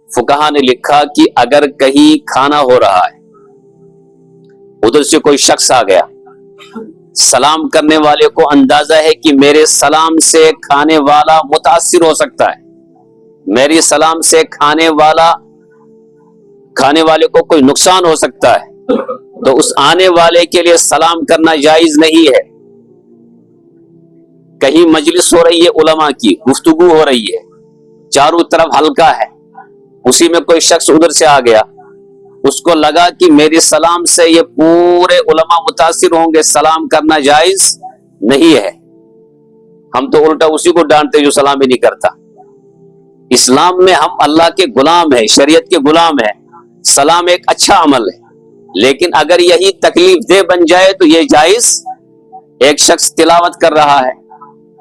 फुकहा ने लिखा कि अगर कहीं खाना हो रहा है, उधर से कोई शख्स आ गया, सलाम करने वाले को अंदाजा है कि मेरे सलाम से खाने वाला मुतासिर हो सकता है, मेरी सलाम से खाने वाले को कोई नुकसान हो सकता है, तो उस आने वाले के लिए सलाम करना जायज नहीं है। कहीं मजलिस हो रही है, उलमा की गुफ्तगू हो रही है, चारों तरफ हल्का है, उसी में कोई शख्स उधर से आ गया, उसको लगा कि मेरी सलाम से ये पूरे उलमा मुतासिर होंगे, सलाम करना जायज नहीं है। हम तो उल्टा उसी को डांटते जो सलाम ही नहीं करता। इस्लाम में हम अल्लाह के गुलाम है, शरीयत के गुलाम है, सलाम एक अच्छा अमल है, लेकिन अगर यही तकलीफ दे बन जाए तो ये जायज। एक शख्स तिलावत कर रहा है,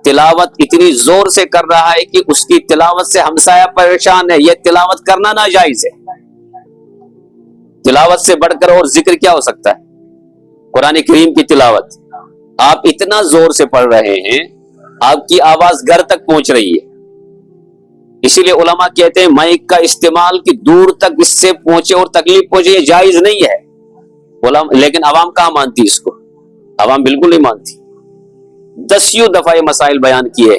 तिलावत इतनी जोर से कर रहा है कि उसकी तिलावत से हमसाया परेशान है, यह तिलावत करना नाजायज है। तिलावत से बढ़कर और जिक्र क्या हो सकता है? कुरान करीम की तिलावत आप इतना जोर से पढ़ रहे हैं, आपकी आवाज घर तक पहुंच रही है। इसीलिए उलमा कहते हैं माइक का इस्तेमाल कि दूर तक इससे पहुंचे और तकलीफ पहुंचे, ये जायज नहीं है। लेकिन आवाम कहां मानती इसको? आवाम बिल्कुल नहीं मानती। 10 दफा ये मसाइल बयान किए,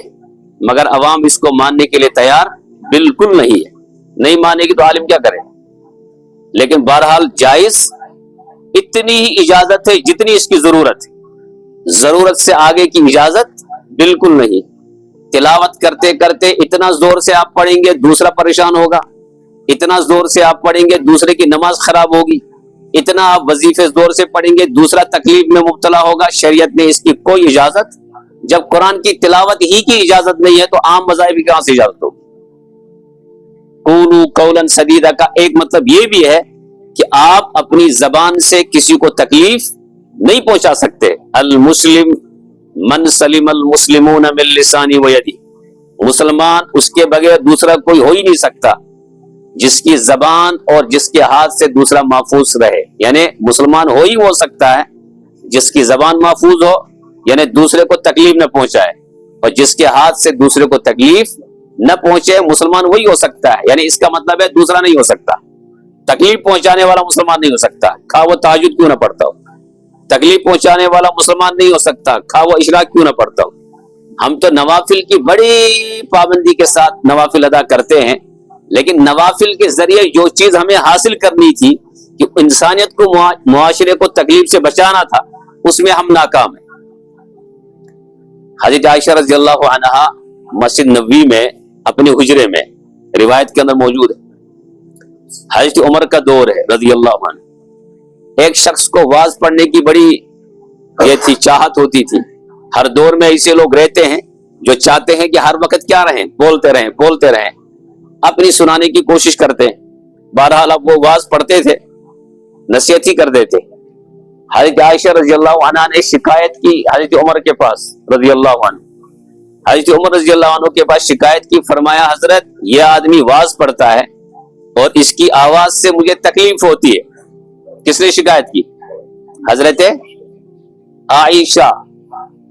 मगर आवाम इसको मानने के लिए तैयार बिल्कुल नहीं है। नहीं मानेगी तो आलिम क्या करे? लेकिन बहरहाल जायज इतनी ही इजाजत है जितनी इसकी जरूरत है, जरूरत से आगे की इजाजत बिल्कुल नहीं। तिलावत करते करते इतना जोर से आप पढ़ेंगे दूसरा परेशान होगा, इतना जोर से आप पढ़ेंगे दूसरे की नमाज खराब होगी, इतना आप वजीफे जोर से पढ़ेंगे दूसरा तकलीफ में मुब्तला होगा। शरीयत ने इसकी कोई इजाजत, जब कुरान की तिलावत ही की इजाजत नहीं है तो आम मज़ाहिब की कहां से इजाजत होगी? कूलू कौलन सदीदा का एक मतलब ये भी है कि आप अपनी जबान से किसी को तकलीफ नहीं पहुंचा सकते। अल मुस्लिम मन सलिम अल मुस्लिमून मिन लिसानी व यदी, मुसलमान उसके बगैर दूसरा कोई हो ही नहीं सकता जिसकी जबान और जिसके हाथ से दूसरा महफूज रहे। यानी मुसलमान हो ही हो सकता है जिसकी जबान महफूज हो, यानी दूसरे को तकलीफ न पहुंचाए, और जिसके हाथ से दूसरे को तकलीफ न पहुंचे मुसलमान वही हो सकता है। यानी इसका मतलब है दूसरा नहीं हो सकता, तकलीफ पहुंचाने वाला मुसलमान नहीं हो सकता, खा वो तहज्जुद क्यों ना पढ़ता हो। तकलीफ पहुंचाने वाला मुसलमान नहीं हो सकता, खा वो इशराक क्यों ना पढ़ता हो। हम तो नवाफिल की बड़ी पाबंदी के साथ नवाफिल अदा करते हैं, लेकिन नवाफिल के जरिए जो चीज हमें हासिल करनी थी कि इंसानियत को, मुआशरे को तकलीफ से बचाना था, उसमें हम नाकाम हैं। हज़रत आयशा रज़ियल्लाहु अन्हा मस्जिद नबवी में अपने हुजरे में, रिवायत के अंदर मौजूद है, हज़रत उमर का दौर है रज़ियल्लाहु अन्हु, एक शख्स को वाज पढ़ने की बड़ी ये थी, चाहत होती थी। हर दौर में ऐसे लोग रहते हैं जो चाहते हैं कि हर वक्त क्या रहें, बोलते रहें, अपनी सुनाने की कोशिश करते हैं। बहरहाल अब वो वाज पढ़ते थे, नसीहत ही कर देते। हज़रत आयशा रज़ियल्लाहु अन्हा ने शिकायत की हज़रत उमर के पास रज़ियल्लाहु अन्हु, हज़रत उमर रज़ियल्लाहु अन्हु के पास शिकायत की, फरमाया हजरत ये आदमी वाज पढ़ता है और इसकी आवाज से मुझे तकलीफ होती है। किसने शिकायत की? हजरत आयशा।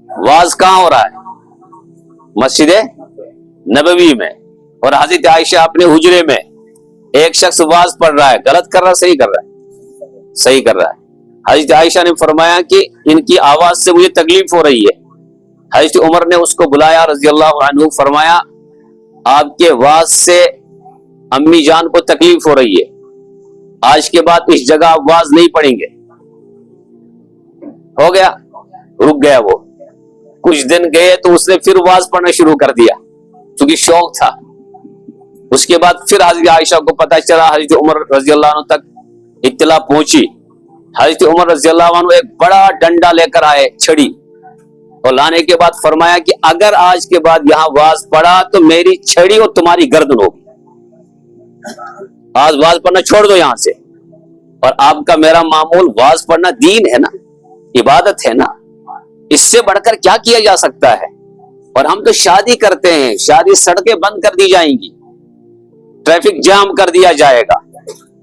वाज कहां हो रहा है? मस्जिद नबवी में, और हजरत आयशा अपने हुजरे में। एक शख्स वाज पढ़ रहा है, गलत कर रहा है, सही कर रहा है? सही कर रहा है। हजरत आयशा ने फरमाया कि इनकी आवाज से मुझे तकलीफ हो रही है। हजरत उमर ने उसको बुलाया रज़ियल्लाहु अन्हु, फरमाया आपके वाज से अम्मी जान को तकलीफ हो रही है, आज के बाद इस जगह आप वाज नहीं पढ़ेंगे। हो गया, रुक गया वो। कुछ दिन गए तो उसने फिर वाज पढ़ना शुरू कर दिया, क्योंकि शौक था। उसके बाद फिर हज़रत आयशा को पता चला, हज़रत उमर रज़ियल्लाहु अन्हु तक इत्तला पहुंची। हज़रत उमर रज़ियल्लाहु अन्हु एक बड़ा डंडा लेकर आए, छड़ी, और लाने के बाद फरमाया कि अगर आज के बाद यहां वाज पढ़ा तो मेरी छड़ी और तुम्हारी गर्दन होगी। आज वाज पढ़ना छोड़ दो यहां से, और आपका मेरा मामूल वाज पढ़ना दीन है ना, इबादत है ना, इससे बढ़कर क्या किया जा सकता है। और हम तो शादी करते हैं, शादी सड़कें बंद कर दी जाएंगी, ट्रैफिक जाम कर दिया जाएगा,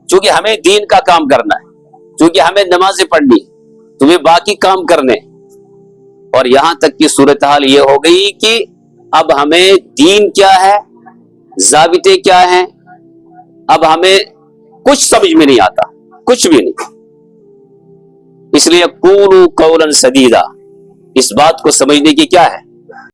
क्योंकि हमें दीन का काम करना है, क्योंकि हमें नमाजें पढ़नी, तुम्हें बाकी काम करने। और यहां तक की सूरत हाल ये हो गई कि अब हमें दीन क्या है, ज़ाबिते क्या हैं, اب ہمیں کچھ سمجھ میں نہیں آتا، کچھ بھی نہیں. اس لیے قولوا قولا سدیدا، اس بات کو سمجھنے کی کیا ہے؟